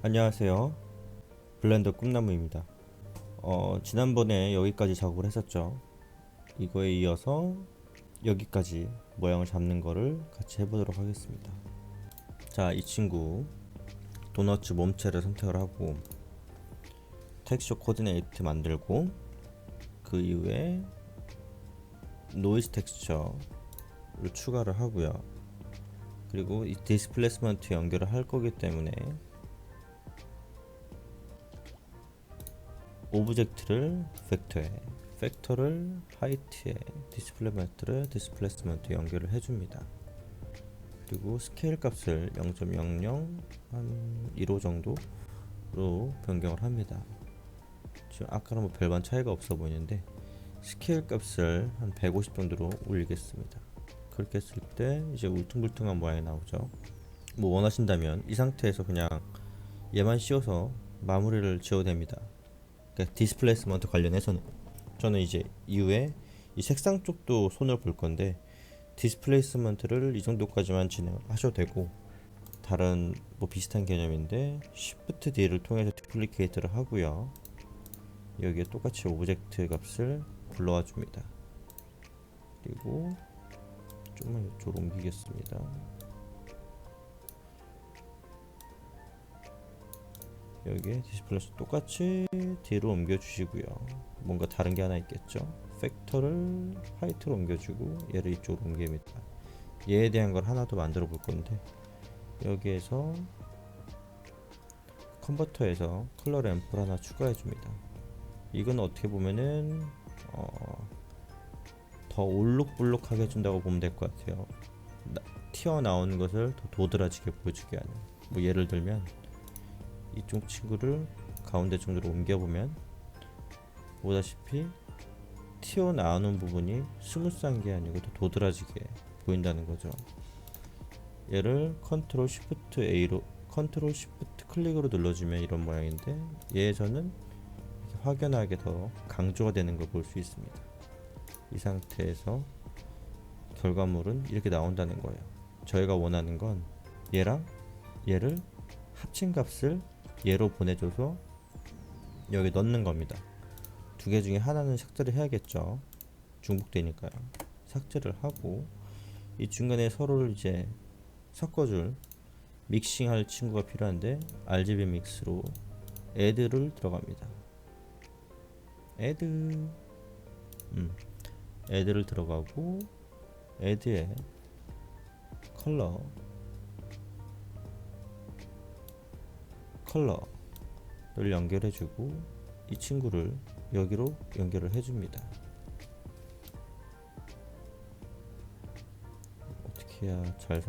안녕하세요. 블렌더 꿈나무입니다. 지난번에 여기까지 작업을 했었죠. 이거에 이어서 여기까지 모양을 잡는 거를 같이 해보도록 하겠습니다. 자, 이 친구 도너츠 몸체를 선택을 하고 텍스처 코디네이트 만들고 그 이후에 노이즈 텍스처를 추가를 하고요. 그리고 이 디스플레이스먼트 연결을 할 거기 때문에 오브젝트를 벡터에, 벡터를 하이트에, 디스플레이스먼트 연결을 해줍니다. 그리고 스케일 값을 0.00 한 1호 정도로 변경을 합니다. 지금 아까랑 뭐 별반 차이가 없어 보이는데 스케일 값을 한 150 정도로 올리겠습니다. 그렇게 했을 때 이제 울퉁불퉁한 모양이 나오죠. 뭐 원하신다면 이 상태에서 그냥 얘만 씌워서 마무리를 지어도 됩니다. 그러니까 디스플레이스먼트 관련해서는 저는 이제 이후에 이 색상 쪽도 손을 볼 건데 디스플레이스먼트를 이 정도까지만 진행하셔도 되고, 다른 뭐 비슷한 개념인데 Shift D를 통해서 듀플리케이트를 하고요. 여기에 똑같이 오브젝트 값을 불러와 줍니다. 그리고 좀만 이쪽으로 옮기겠습니다. 여기에 디스플레이스 똑같이 D로 옮겨주시고요. 뭔가 다른 게 하나 있겠죠. 팩터를 화이트로 옮겨주고 얘를 이쪽으로 옮깁니다. 얘에 대한 걸 하나 더 만들어 볼 건데, 여기에서 컨버터에서 컬러 램프를 하나 추가해 줍니다. 이건 어떻게 보면은 더 올록블록하게 해준다고 보면 될 것 같아요. 튀어나오는 것을 더 도드라지게 보여주게 하는. 뭐 예를 들면 이쪽 친구를 가운데 정도로 옮겨보면 보다시피 튀어나오는 부분이 스무스한 게 아니고 더 도드라지게 보인다는 거죠. 얘를 컨트롤 쉬프트 A로, 컨트롤 쉬프트 클릭으로 눌러주면 이런 모양인데, 얘에서는 확연하게 더 강조가 되는 걸 볼 수 있습니다. 이 상태에서 결과물은 이렇게 나온다는 거예요. 저희가 원하는 건 얘랑 얘를 합친 값을 얘로 보내줘서 여기 넣는 겁니다. 두 개 중에 하나는 삭제를 해야겠죠. 중복되니까요. 삭제를 하고 이 중간에 서로를 이제 섞어줄 믹싱할 친구가 필요한데 RGB 믹스로 add를 들어갑니다. add를 들어가고 add에 컬러를 연결해주고 이 친구를 여기로 연결을 해줍니다. 어떻게 해야 잘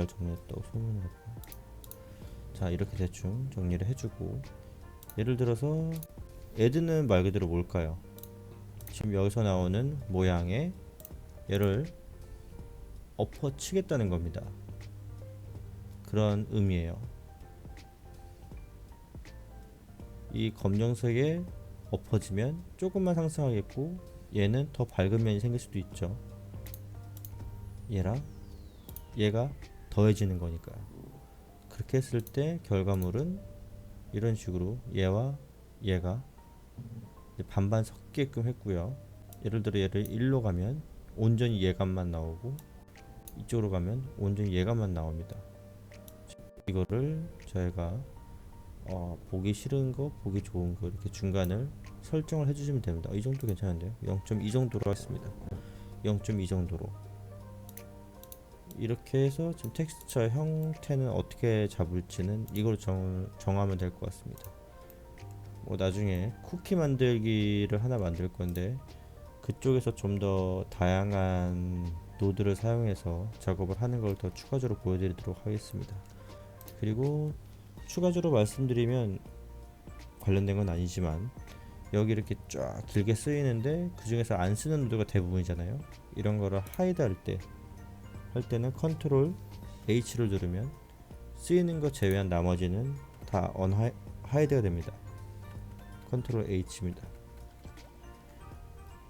정리했다고 소문을 할까요? 자, 이렇게 대충 정리를 해주고, 예를 들어서 add는 말 그대로 뭘까요? 지금 여기서 나오는 모양에 얘를 엎어치겠다는 겁니다. 그런 의미예요. 이 검정색에 엎어지면 조금만 상승하겠고, 얘는 더 밝은 면이 생길 수도 있죠. 얘랑 얘가 더해지는 거니까요. 그렇게 했을 때 결과물은 이런 식으로 얘와 얘가 반반 섞게끔 했고요. 예를 들어 얘를 1로 가면 온전히 얘값만 나오고, 이쪽으로 가면 온전히 얘값만 나옵니다. 이거를 저희가 보기 싫은 거, 보기 좋은 거 이렇게 중간을 설정을 해주시면 됩니다. 이 정도 괜찮은데요. 0.2 정도로 하겠습니다. 0.2 정도로 이렇게 해서 지금 텍스처 형태는 어떻게 잡을지는 이걸 정하면 될 것 같습니다. 뭐 나중에 쿠키 만들기를 하나 만들 건데 그쪽에서 좀 더 다양한 노드를 사용해서 작업을 하는 걸 더 추가적으로 보여드리도록 하겠습니다. 그리고 추가적으로 말씀드리면 관련된 건 아니지만 여기 이렇게 쫙 길게 쓰이는데 그 중에서 안 쓰는 노드가 대부분이잖아요. 이런 거를 하이드 할 때는 컨트롤 H를 누르면 쓰이는 거 제외한 나머지는 다 하이드가 됩니다. 컨트롤 H입니다.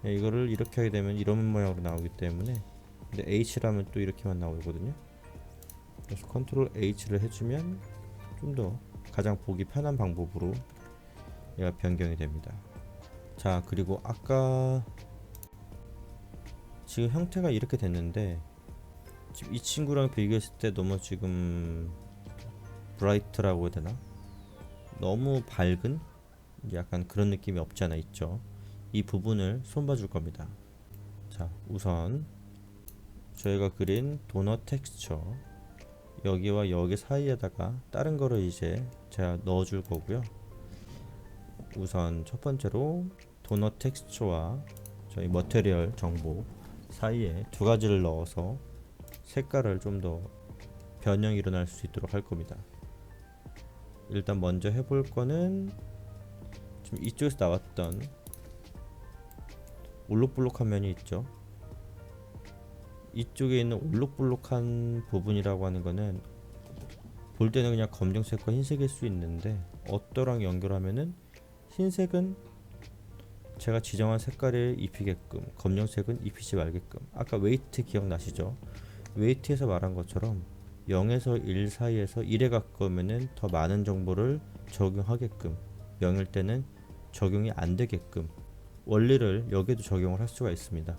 이거를 이렇게 하게 되면 이런 모양으로 나오기 때문에, 근데 H라면 또 이렇게만 나오거든요. 그래서 컨트롤 H를 해주면 좀 더 가장 보기 편한 방법으로 얘가 변경이 됩니다. 자, 그리고 아까 지금 형태가 이렇게 됐는데 지금 이 친구랑 비교했을 때 너무 지금 브라이트라고 해야 되나? 너무 밝은 약간 그런 느낌이 없지 않아 있죠. 이 부분을 손봐줄 겁니다. 자, 우선 저희가 그린 도넛 텍스처 여기와 여기 사이에다가 다른 거를 이제 제가 넣어줄 거고요. 우선 첫 번째로 도넛 텍스처와 저희 머테리얼 정보 사이에 두 가지를 넣어서 색깔을 좀 더 변형이 일어날 수 있도록 할 겁니다. 일단 먼저 해볼 거는 지금 이쪽에서 나왔던 올록블록한 면이 있죠. 이쪽에 있는 올록블록한 부분이라고 하는 거는 볼 때는 그냥 검정색과 흰색일 수 있는데 어떠랑 연결하면은 흰색은 제가 지정한 색깔에 입히게끔, 검정색은 입히지 말게끔. 아까 웨이트 기억나시죠? 웨이트에서 말한 것처럼 0에서 1 사이에서 1에 가까우면은 더 많은 정보를 적용하게끔, 0일 때는 적용이 안 되게끔 원리를 여기에도 적용을 할 수가 있습니다.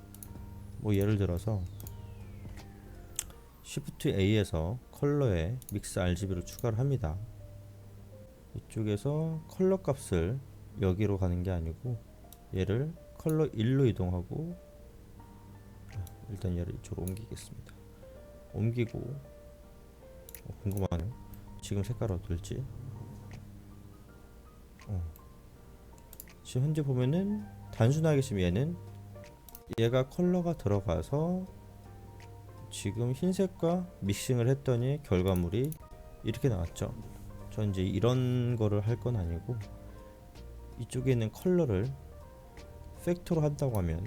뭐 예를 들어서 Shift A에서 컬러에 믹스 RGB를 추가를 합니다. 이쪽에서 컬러 값을 여기로 가는 게 아니고 얘를 컬러 1로 이동하고 일단 얘를 이쪽으로 옮기겠습니다. 옮기고 궁금하네요. 지금 색깔 어떨지. 지금 현재 보면은 단순하게 지금 얘가 컬러가 들어가서 지금 흰색과 믹싱을 했더니 결과물이 이렇게 나왔죠. 전 이제 이런 거를 할 건 아니고 이쪽에 있는 컬러를 팩토로 한다고 하면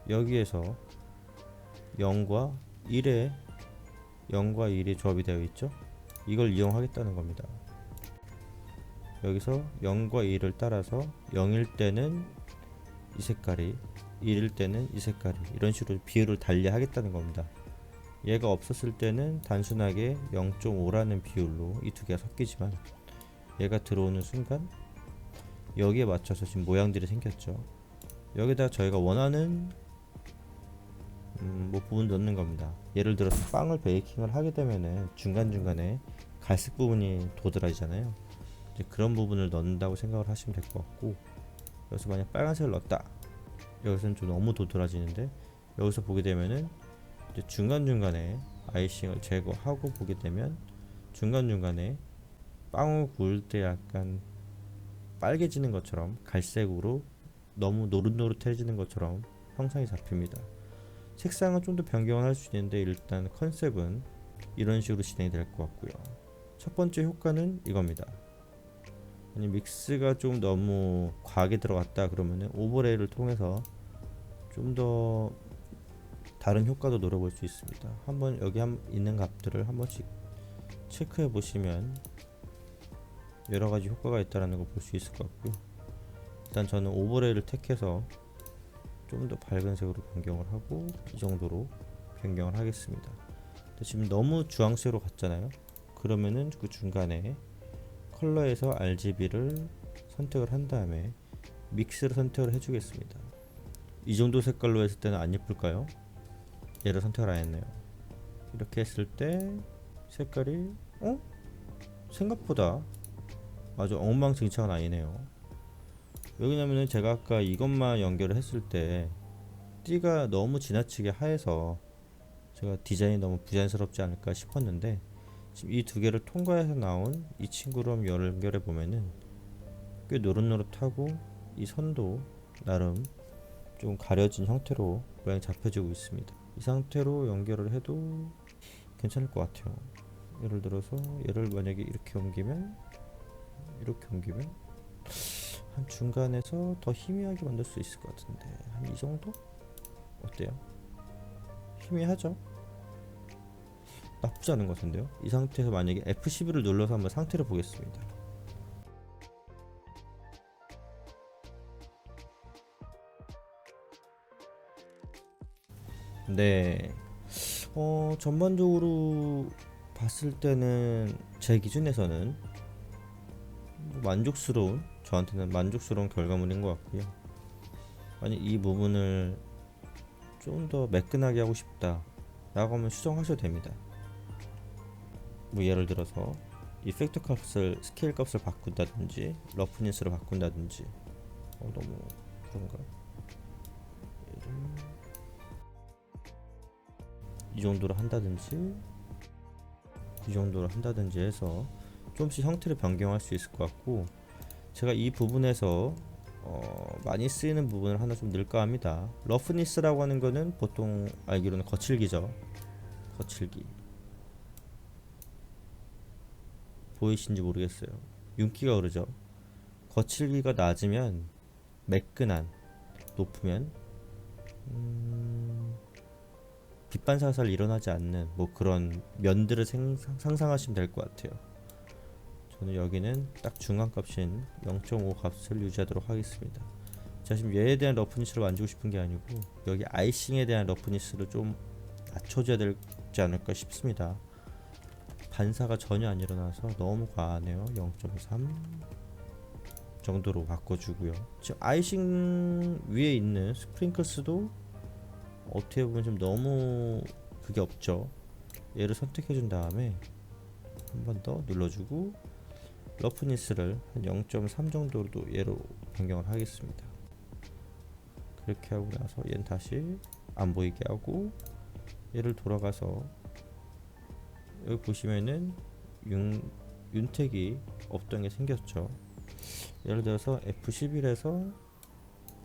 여기에서 0과 1이 조합이 되어 있죠. 이걸 이용하겠다는 겁니다. 여기서 0과 1을 따라서 0일 때는 이 색깔이, 1일 때는 이 색깔이, 이런 식으로 비율을 달리 하겠다는 겁니다. 얘가 없었을 때는 단순하게 0.5라는 비율로 이 두 개가 섞이지만 얘가 들어오는 순간 여기에 맞춰서 지금 모양들이 생겼죠. 여기다 저희가 원하는 뭐 부분 넣는 겁니다. 예를 들어서 빵을 베이킹을 하게 되면은 중간중간에 갈색 부분이 도드라지잖아요. 이제 그런 부분을 넣는다고 생각을 하시면 될 것 같고, 여기서 만약 빨간색을 넣었다, 여기서는 좀 너무 도드라지는데 여기서 보게 되면은 이제 중간중간에 아이싱을 제거하고 보게 되면 중간중간에 빵을 구울 때 약간 빨개지는 것처럼, 갈색으로 너무 노릇노릇해지는 것처럼 형상이 잡힙니다. 색상은 좀 더 변경을 할 수 있는데 일단 컨셉은 이런 식으로 진행이 될 것 같고요. 첫 번째 효과는 이겁니다. 아니, 믹스가 좀 너무 과하게 들어갔다 그러면은 오버레이를 통해서 좀 더 다른 효과도 노려볼 수 있습니다. 한번 여기 있는 값들을 한 번씩 체크해 보시면 여러 가지 효과가 있다는 걸 볼 수 있을 것 같고요. 일단 저는 오버레이를 택해서 좀 더 밝은 색으로 변경을 하고 이 정도로 변경을 하겠습니다. 지금 너무 주황색으로 갔잖아요. 그러면은 그 중간에 컬러에서 RGB를 선택을 한 다음에 믹스를 선택을 해주겠습니다. 이 정도 색깔로 했을 때는 안 예쁠까요? 얘를 선택을 안 했네요. 이렇게 했을 때 색깔이 생각보다 아주 엉망진창은 아니네요. 왜냐면은 제가 아까 이것만 연결을 했을 때 띠가 너무 지나치게 하얘서 제가 디자인이 너무 부자연스럽지 않을까 싶었는데, 지금 이 두 개를 통과해서 나온 이 친구로 연결해 보면은 꽤 노릇노릇하고 이 선도 나름 좀 가려진 형태로 모양이 잡혀지고 있습니다. 이 상태로 연결을 해도 괜찮을 것 같아요. 예를 들어서 얘를 만약에 이렇게 옮기면 한 중간에서 더 희미하게 만들 수 있을 것 같은데 한 이 정도? 어때요? 희미하죠? 나쁘지 않은 것 같은데요? 이 상태에서 만약에 F12를 눌러서 한번 상태를 보겠습니다. 네, 전반적으로 봤을 때는 제 기준에서는 만족스러운, 저한테는 만족스러운 결과물인 것 같고요. 만약 이 부분을 좀 더 매끈하게 하고 싶다 라고 하면 수정하셔도 됩니다. 뭐 예를 들어서 이 팩터 값을, 스케일 값을 바꾼다든지 러프니스로 바꾼다든지, 너무 그런가? 이 정도로 한다든지 이 정도로 한다든지 해서 조금씩 형태를 변경할 수 있을 것 같고, 제가 이 부분에서 많이 쓰이는 부분을 하나 좀 넣을까 합니다. 러프니스라고 하는 거는 보통 알기로는 거칠기죠. 거칠기 보이신지 모르겠어요. 윤기가 흐르죠. 거칠기가 낮으면 매끈한, 높으면 빛 반사가 일어나지 않는 뭐 그런 면들을 상상하시면 될 것 같아요. 저는 여기는 딱 중간값인 0.5 값을 유지하도록 하겠습니다. 자, 지금 얘에 대한 러프니스를 만지고 싶은 게 아니고 여기 아이싱에 대한 러프니스를 좀 낮춰줘야 되지 않을까 싶습니다. 반사가 전혀 안 일어나서 너무 과하네요. 0.3 정도로 바꿔주고요. 지금 아이싱 위에 있는 스프링클스도 어떻게 보면 좀 너무 그게 없죠. 얘를 선택해 준 다음에 한 번 더 눌러주고 러프니스를 한 0.3 정도로 얘로 변경을 하겠습니다. 그렇게 하고 나서 얘는 다시 안 보이게 하고 얘를 돌아가서 여기 보시면은 윤택이 없던 게 생겼죠. 예를 들어서 F11에서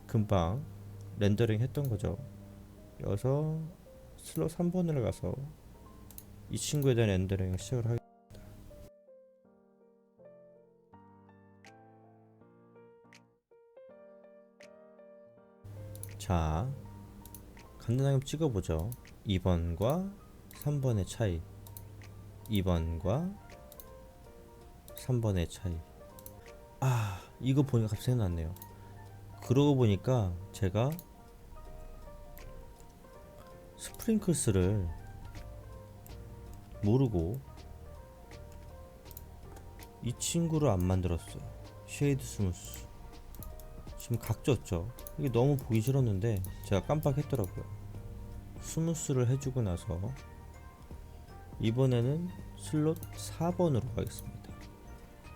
금방 렌더링 했던 거죠. 여기서 슬롯 3번을 가서 이 친구에 대한 렌더링을 시작을 하겠습니다. 자, 간단하게 찍어보죠. 2번과 3번의 차이, 2번과 3번의 차이. 이거 보니까 갑자기 생각났네요. 그러고 보니까 제가 스프링클스를 모르고 이 친구를 안 만들었어요. 쉐이드 스무스. 지금 각졌죠. 이게 너무 보기 싫었는데 제가 깜빡했더라고요. 스무스를 해주고 나서 이번에는 슬롯 4번으로 가겠습니다.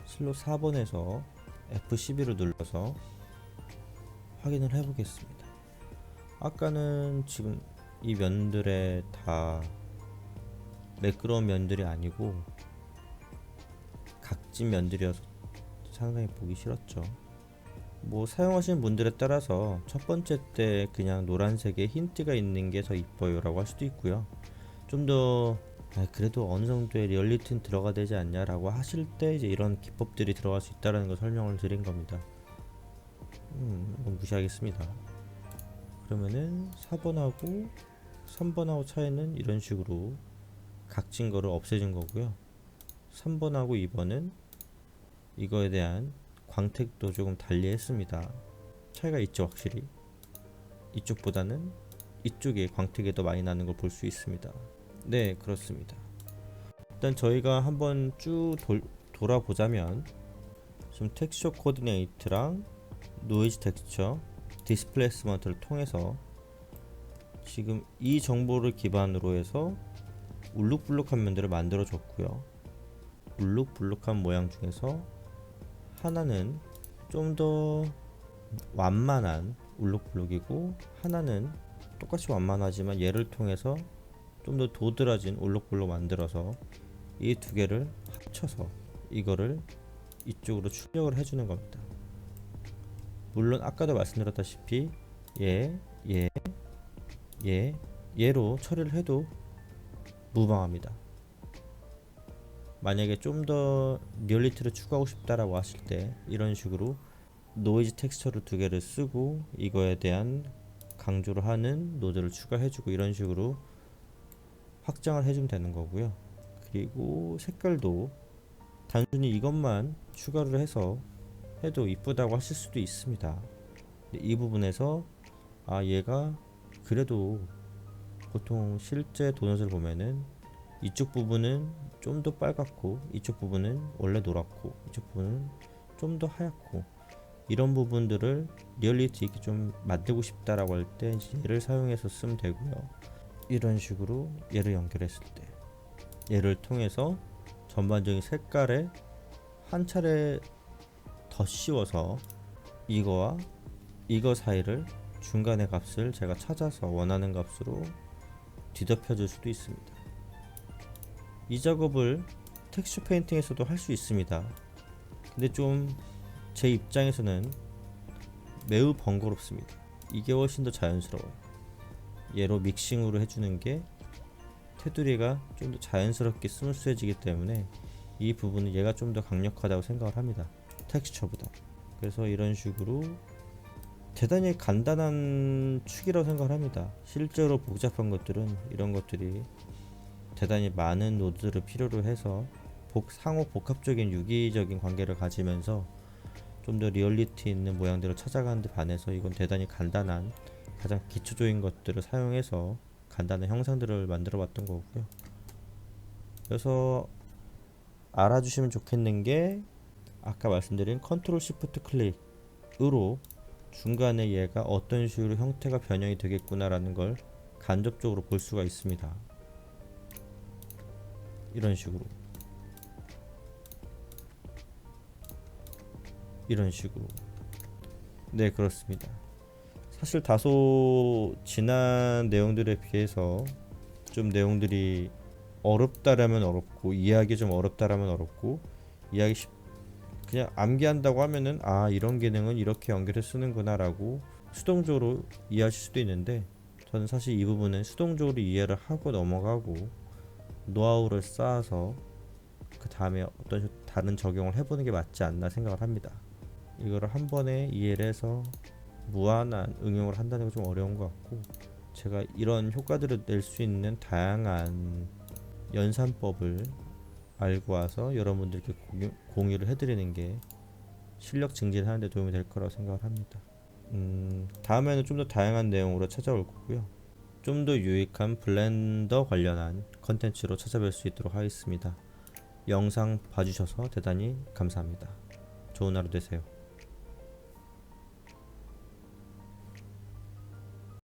슬롯 4번에서 F12를 눌러서 확인을 해보겠습니다. 아까는 지금 이 면들에 다 매끄러운 면들이 아니고 각진 면들이어서 상당히 보기 싫었죠. 뭐 사용하시는 분들에 따라서 첫 번째 때 그냥 노란색에 힌트가 있는 게 더 이뻐요 라고 할 수도 있고요. 좀 더 그래도 어느 정도의 리얼리티는 들어가야 되지 않냐 라고 하실 때 이제 이런 기법들이 들어갈 수 있다는 걸 설명을 드린 겁니다. 이건 무시하겠습니다. 그러면은 4번하고 3번하고 차이는 이런 식으로 각진 거를 없애준 거고요. 3번하고 2번은 이거에 대한 광택도 조금 달리 했습니다. 차이가 있죠, 확실히. 이쪽보다는 이쪽에 광택이 더 많이 나는 걸 볼 수 있습니다. 네, 그렇습니다. 일단 저희가 한번 쭉 돌아보자면 지금 텍스처 코디네이트랑 노이즈 텍스처, 디스플레이스먼트를 통해서 지금 이 정보를 기반으로 해서 울룩불룩한 면들을 만들어 줬고요. 울룩불룩한 모양 중에서 하나는 좀 더 완만한 울룩불룩이고 하나는 똑같이 완만하지만 얘를 통해서 좀 더 도드라진 울룩불룩 만들어서 이 두 개를 합쳐서 이거를 이쪽으로 출력을 해주는 겁니다. 물론 아까도 말씀드렸다시피 얘로 처리를 해도 무방합니다. 만약에 좀 더 리얼리티를 추구하고 싶다라고 하실 때 이런 식으로 노이즈 텍스처를 두 개를 쓰고 이거에 대한 강조를 하는 노드를 추가해주고 이런 식으로 확장을 해주면 되는 거고요. 그리고 색깔도 단순히 이것만 추가를 해서 해도 이쁘다고 하실 수도 있습니다. 이 부분에서 얘가 그래도 보통 실제 도넛을 보면은 이쪽 부분은 좀 더 빨갛고 이쪽 부분은 원래 노랗고 이쪽 부분은 좀 더 하얗고 이런 부분들을 리얼리티 있게 좀 만들고 싶다라고 할 때 얘를 사용해서 쓰면 되고요. 이런 식으로 얘를 연결했을 때 얘를 통해서 전반적인 색깔에 한 차례 더 씌워서 이거와 이거 사이를 중간의 값을 제가 찾아서 원하는 값으로 뒤덮여 줄 수도 있습니다. 이 작업을 텍스처 페인팅에서도 할 수 있습니다. 근데 좀 제 입장에서는 매우 번거롭습니다. 이게 훨씬 더 자연스러워요. 얘로 믹싱으로 해주는 게 테두리가 좀 더 자연스럽게 스무스해지기 때문에 이 부분은 얘가 좀 더 강력하다고 생각을 합니다. 텍스처보다. 그래서 이런 식으로 대단히 간단한 축이라고 생각을 합니다. 실제로 복잡한 것들은 이런 것들이 대단히 많은 노드를 필요로 해서 상호 복합적인 유기적인 관계를 가지면서 좀 더 리얼리티 있는 모양들을 찾아가는 데 반해서 이건 대단히 간단한 가장 기초적인 것들을 사용해서 간단한 형상들을 만들어 봤던 거고요. 그래서 알아주시면 좋겠는 게 아까 말씀드린 컨트롤 시프트 클릭으로 중간에 얘가 어떤 식으로 형태가 변형이 되겠구나 라는 걸 간접적으로 볼 수가 있습니다. 이런 식으로 네, 그렇습니다. 사실 다소 지난 내용들에 비해서 좀 내용들이 어렵다라면 어렵고 이해하기 좀 어렵다라면 어렵고 그냥 암기한다고 하면은 아, 이런 기능은 이렇게 연결해 쓰는구나 라고 수동적으로 이해하실 수도 있는데, 저는 사실 이 부분은 수동적으로 이해를 하고 넘어가고 노하우를 쌓아서 그 다음에 어떤 다른 적용을 해보는 게 맞지 않나 생각을 합니다. 이거를 한 번에 이해를 해서 무한한 응용을 한다는 게 좀 어려운 것 같고, 제가 이런 효과들을 낼 수 있는 다양한 연산법을 알고 와서 여러분들께 공유를 해드리는 게 실력 증진하는 데 도움이 될 거라고 생각을 합니다. 다음에는 좀 더 다양한 내용으로 찾아올 거고요. 좀 더 유익한 블렌더 관련한 컨텐츠로 찾아뵐 수 있도록 하겠습니다. 영상 봐주셔서 대단히 감사합니다. 좋은 하루 되세요.